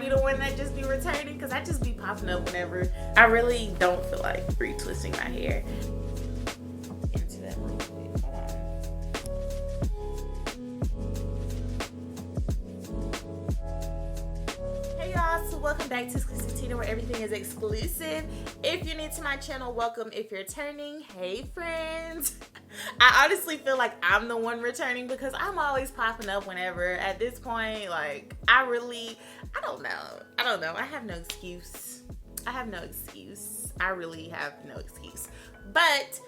be the one that just be returning because I just be popping up whenever. I really don't feel like retwisting my hair. Into that real quick. Hold on. Hey y'all, so welcome back to Exclusive Tina, where everything is exclusive. If you're new to my channel, welcome. If you're turning, hey friends. I honestly feel like I'm the one returning because I'm always popping up whenever. At this point, like, I don't know. I have no excuse. I really have no excuse. But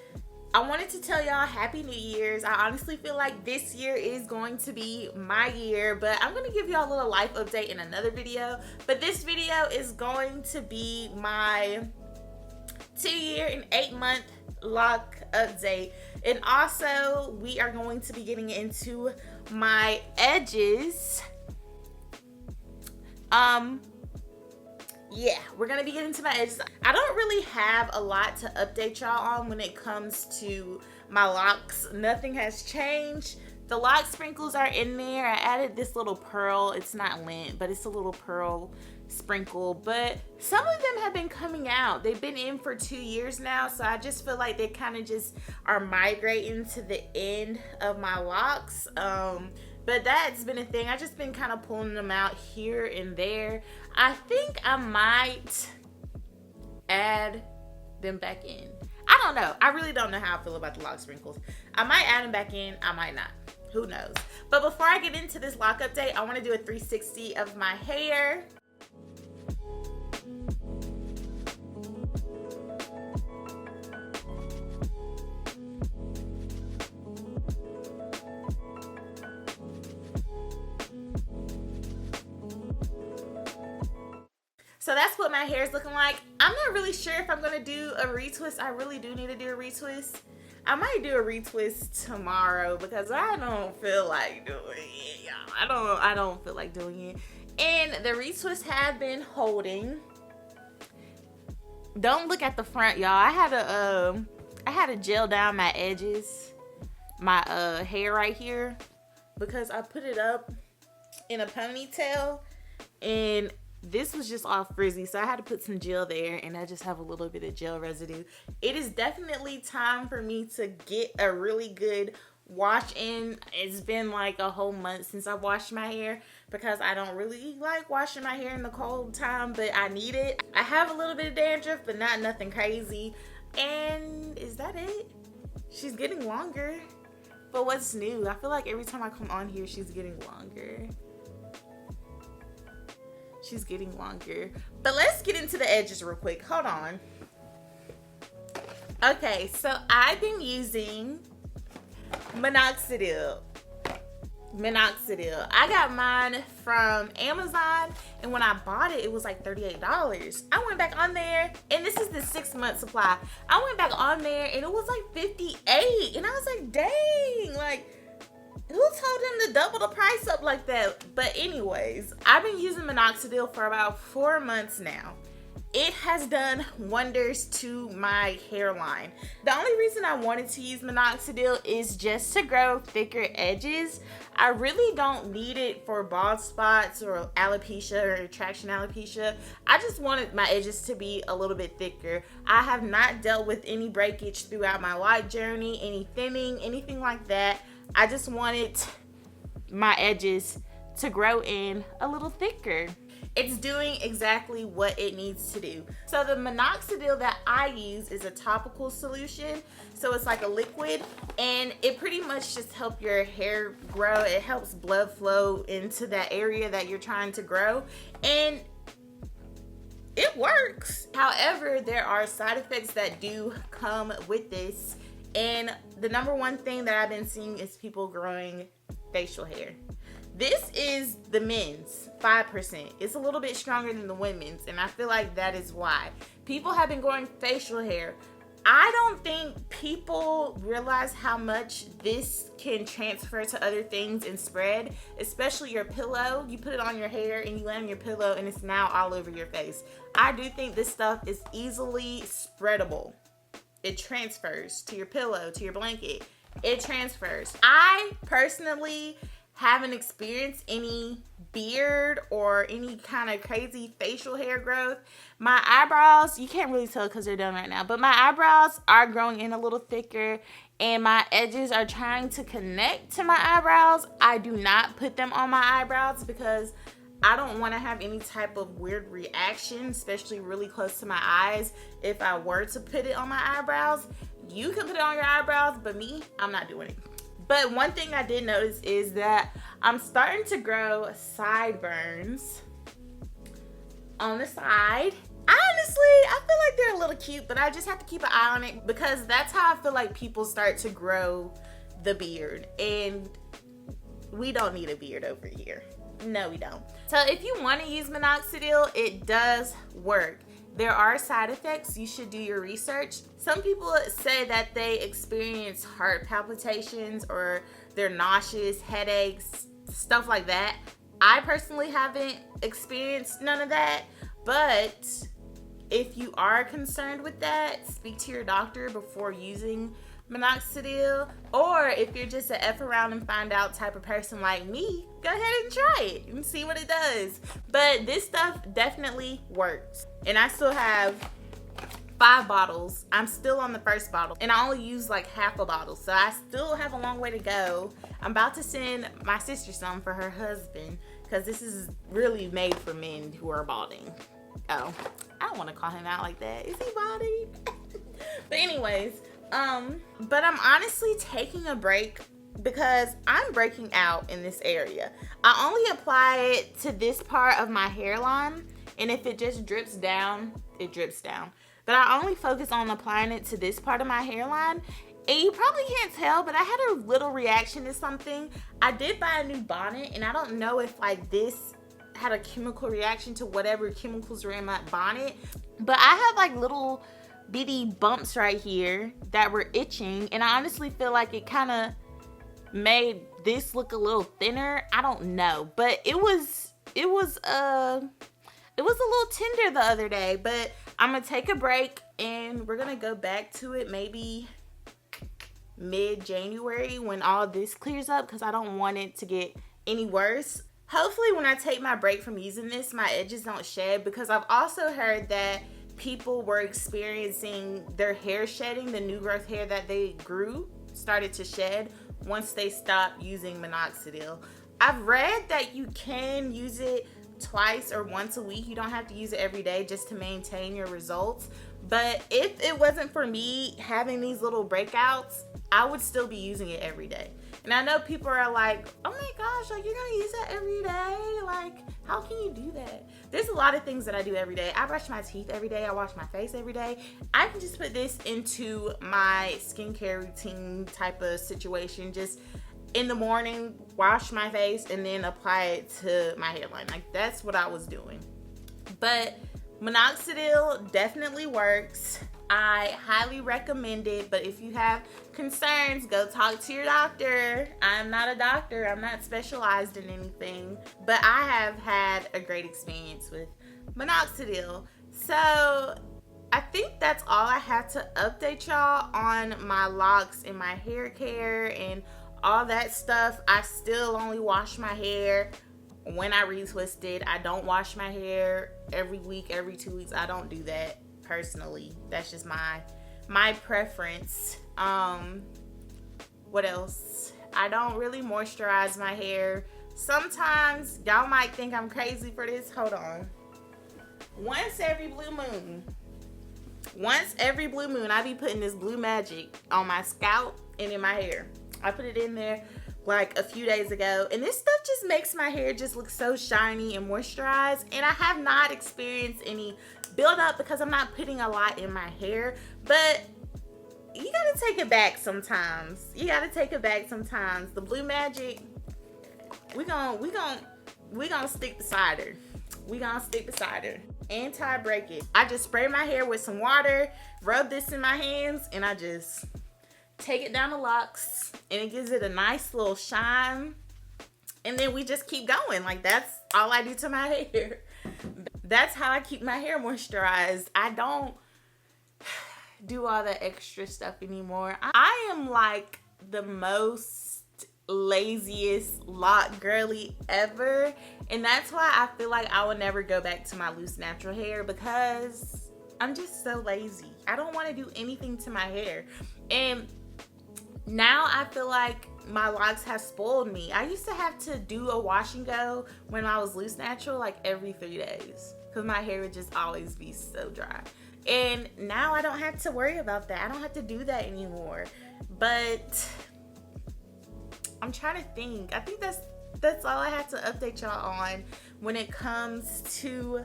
I wanted to tell y'all Happy New Year's. I honestly feel like this year is going to be my year, but I'm going to give y'all a little life update in another video. But this video is going to be my 2-year and 8-month Loc update. And also, we are going to be getting into my edges. Yeah, we're gonna be getting to my edges. I don't really have a lot to update y'all on when it comes to my locks. Nothing has changed. The Loc Sprinkles are in there. I added this little pearl. It's not lint, but it's a little pearl sprinkle. But some of them have been coming out. They've been in for 2 years now, so I just feel like they kind of just are migrating to the end of my locks. But that's been a thing. I've just been kind of pulling them out here and there. I think I might add them back in. I don't know. I really don't know how I feel about the Loc Sprinkles. I might add them back in. I might not. Who knows? But before I get into this Loc update, I want to do a 360 of my hair. So that's what my hair is looking like. I'm not really sure if I'm gonna do a retwist. I really do need to do a retwist. I might do a retwist tomorrow because I don't feel like doing it, y'all. I don't feel like doing it. And the retwists have been holding. Don't look at the front, y'all. I had to gel down my edges, my hair right here, because I put it up in a ponytail and this was just all frizzy, so I had to put some gel there, and I just have a little bit of gel residue. It is definitely time for me to get a really good wash in. It's been like a whole month since I washed my hair because I don't really like washing my hair in the cold time, but I need it. I have a little bit of dandruff, but not nothing crazy. And is that it? She's getting longer. But what's new? I feel like every time I come on here, she's getting longer. She's getting longer. But let's get into the edges real quick. Hold on. Okay, so I've been using Minoxidil. I got mine from Amazon, and when I bought it, it was like $38. I went back on there, and this is the 6-month supply. I went back on there, and it was like $58, and I was like, dang, like, who told them to double the price up like that? But anyways, I've been using Minoxidil for about 4 months now. It has done wonders to my hairline. The only reason I wanted to use Minoxidil is just to grow thicker edges. I really don't need it for bald spots or alopecia or traction alopecia. I just wanted my edges to be a little bit thicker. I have not dealt with any breakage throughout my Loc journey, any thinning, anything like that. I just wanted my edges to grow in a little thicker. It's doing exactly what it needs to do. So the Minoxidil that I use is a topical solution. So it's like a liquid, and it pretty much just helps your hair grow. It helps blood flow into that area that you're trying to grow, and it works. However, there are side effects that do come with this. And the number one thing that I've been seeing is people growing facial hair. This is the men's 5%. It's a little bit stronger than the women's, and I feel like that is why. People have been growing facial hair. I don't think people realize how much this can transfer to other things and spread, especially your pillow. You put it on your hair and you lay on your pillow and it's now all over your face. I do think this stuff is easily spreadable. It transfers to your pillow, to your blanket. It transfers. I personally haven't experienced any beard or any kind of crazy facial hair growth. My eyebrows, you can't really tell because they're done right now, but my eyebrows are growing in a little thicker and my edges are trying to connect to my eyebrows. I do not put them on my eyebrows because I don't want to have any type of weird reaction, especially really close to my eyes, if I were to put it on my eyebrows. You can put it on your eyebrows, but me, I'm not doing it. But one thing I did notice is that I'm starting to grow sideburns on the side. Honestly, I feel like they're a little cute, but I just have to keep an eye on it because that's how I feel like people start to grow the beard. And we don't need a beard over here. No, we don't. So if you want to use Minoxidil, it does work. There are side effects. You should do your research. Some people say that they experience heart palpitations or they're nauseous, headaches, stuff like that. I personally haven't experienced none of that, but if you are concerned with that, speak to your doctor before using Minoxidil, or if you're just an F around and find out type of person like me, go ahead and try it and see what it does. But this stuff definitely works. And I still have 5 bottles. I'm still on the first bottle and I only use like half a bottle, so I still have a long way to go. I'm about to send my sister some for her husband because this is really made for men who are balding. Oh, I don't want to call him out like that. Is he balding? But anyways, but I'm honestly taking a break because I'm breaking out in this area. I only apply it to this part of my hairline, and if it just drips down, it drips down. But I only focus on applying it to this part of my hairline. And you probably can't tell, but I had a little reaction to something. I did buy a new bonnet, and I don't know if like this had a chemical reaction to whatever chemicals were in my bonnet. But I had like little bitty bumps right here that were itching, and I honestly feel like it kind of made this look a little thinner. I don't know, but it was a little tender the other day. But I'm gonna take a break and we're gonna go back to it maybe mid-January when all this clears up, because I don't want it to get any worse. Hopefully when I take my break from using this, my edges don't shed, because I've also heard that people were experiencing their hair shedding, the new growth hair that they grew started to shed once they stopped using Minoxidil. I've read that you can use it twice or once a week. You don't have to use it every day just to maintain your results. But if it wasn't for me having these little breakouts, I would still be using it every day. And I know people are like, oh my gosh, like you're gonna use that every day? Like, how can you do that? There's a lot of things that I do every day. I brush my teeth every day. I wash my face every day. I can just put this into my skincare routine type of situation. Just in the morning, wash my face and then apply it to my hairline. Like, that's what I was doing. But Minoxidil definitely works. I highly recommend it, but if you have concerns, go talk to your doctor. I'm not a doctor. I'm not specialized in anything, but I have had a great experience with Minoxidil. So I think that's all I have to update y'all on my locks and my hair care and all that stuff. I still only wash my hair when I retwist it. I don't wash my hair every week, every 2 weeks. I don't do that personally. That's just my preference. What else? I don't really moisturize my hair. Sometimes y'all might think I'm crazy for this. Hold on. Once every blue moon, I be putting this Blue Magic on my scalp and in my hair. I put it in there like a few days ago, and this stuff just makes my hair just look so shiny and moisturized, and I have not experienced any buildup because I'm not putting a lot in my hair. But you gotta take it back sometimes. The Blue Magic, we gonna stick beside her. Anti-break it. I just spray my hair with some water, rub this in my hands, and I just take it down the locks, and it gives it a nice little shine, and then we just keep going. Like, that's all I do to my hair. That's how I keep my hair moisturized. I don't do all the extra stuff anymore. I am like the most laziest lock girly ever, and that's why I feel like I will never go back to my loose natural hair, because I'm just so lazy. I don't want to do anything to my hair. And now I feel like my locks have spoiled me. I used to have to do a wash and go when I was loose natural like every 3 days, because my hair would just always be so dry. And now I don't have to worry about that. I don't have to do that anymore. But I'm trying to think. I think that's all I have to update y'all on when it comes to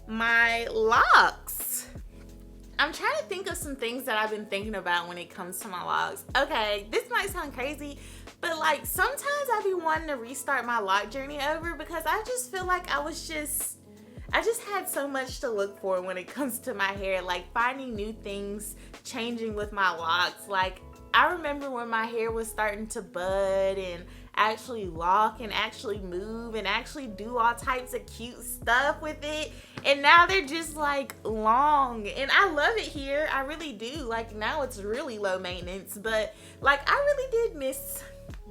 my locks. I'm trying to think of some things that I've been thinking about when it comes to my locks. Okay, this might sound crazy, but like sometimes I be wanting to restart my loc journey over, because I just feel like I just had so much to look for when it comes to my hair, like finding new things, changing with my locks. Like I remember when my hair was starting to bud and actually lock and actually move and actually do all types of cute stuff with it, and now they're just like long, and I love it here. I really do. Like now it's really low maintenance, but like I really did miss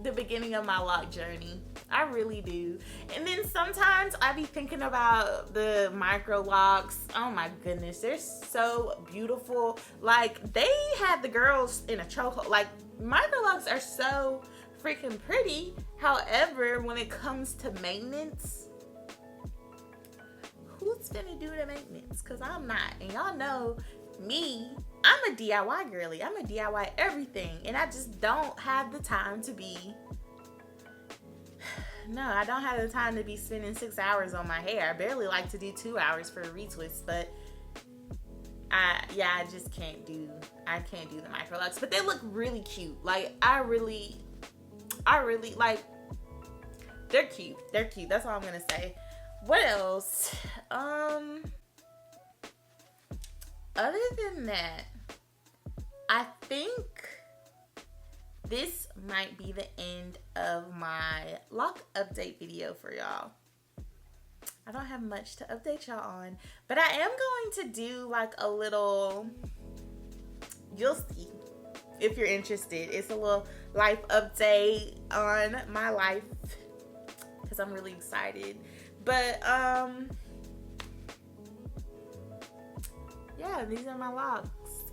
the beginning of my loc journey. I really do. And then sometimes I be thinking about the micro locks. Oh my goodness, they're so beautiful. Like they had the girls in a chokehold. Like micro locks are so freaking pretty. However, when it comes to maintenance, who's gonna do the maintenance? Because I'm not. And y'all know me, I'm a DIY girly. I'm a DIY everything, and I just don't have the time to be I don't have the time to be spending 6 hours on my hair. I barely like to do 2 hours for a retwist, but I just can't do the micro locks. But they look really cute. Like I really like, they're cute. They're cute. That's all I'm gonna say. What else? Other than that, I think this might be the end of my loc update video for y'all. I don't have much to update y'all on, but I am going to do like a little, you'll see if you're interested. It's a little life update on my life, because I'm really excited. But yeah, these are my locks,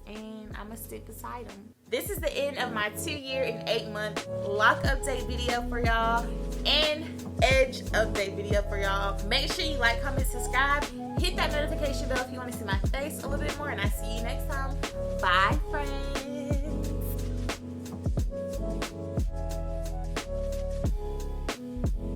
and I'm gonna stick beside them. This is the end of my 2-year and 8-month loc update video for y'all, and edge update video for y'all. Make sure you like, comment, subscribe, hit that notification bell if you want to see my face a little bit more, and I see you next time. Bye, friends.